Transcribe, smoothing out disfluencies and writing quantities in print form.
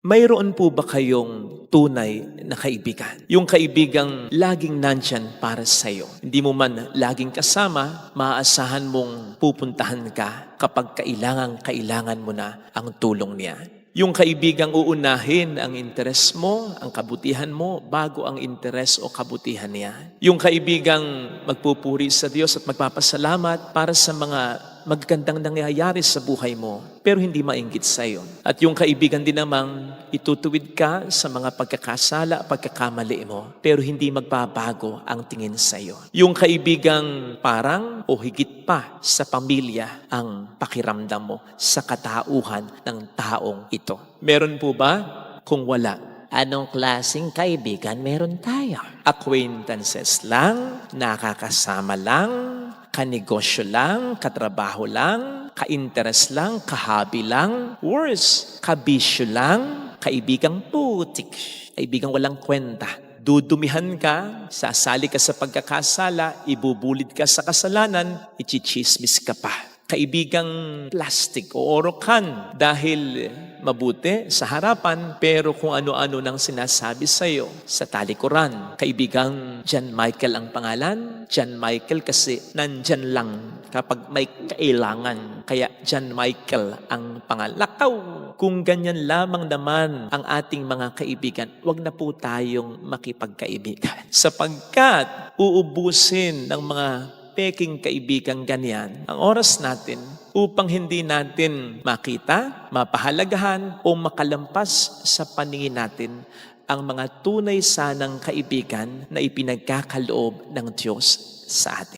Mayroon po ba kayong tunay na kaibigan? Yung kaibigang laging nandyan para sa'yo. Hindi mo man laging kasama, maaasahan mong pupuntahan ka kapag kailangan mo na ang tulong niya. Yung kaibigang uunahin ang interes mo, ang kabutihan mo, bago ang interes o kabutihan niya. Yung kaibigang magpupuri sa Diyos at magpapasalamat para sa mga magagandang nangyayari sa buhay mo, pero hindi mainggit sa iyo. At yung kaibigan din namang itutuwid ka sa mga pagkakasala, pagkakamali mo, pero hindi magbabago ang tingin sa iyo. Yung kaibigang parang o higit pa sa pamilya ang pakiramdam mo sa katauhan ng taong ito. Meron po ba? Kung wala, Anong klaseng kaibigan meron tayo? acquaintances lang, nakakasama lang, kanegosyo lang, katrabaho lang, kainteres lang, kahabi lang, worse, kabisyo lang, kaibigang putik, kaibigang walang kwenta. Dudumihan ka, sasali ka sa pagkakasala, ibubulid ka sa kasalanan, ichichismis ka pa. Kaibigang plastic o orokan dahil mabuti sa harapan pero kung ano-ano nang sinasabi sa iyo sa talikuran. Kaibigang John Michael ang pangalan. John Michael kasi nandyan lang kapag may kailangan. Kaya John Michael ang pangalan. Lakaw! Kung ganyan lamang naman ang ating mga kaibigan, wag na po tayong makipagkaibigan. Sapagkat uubusin ng mga peking kaibigang ganyan ang oras natin upang hindi natin makita, mapahalagahan o makalampas sa paningin natin ang mga tunay sanang kaibigan na ipinagkakaloob ng Diyos sa atin.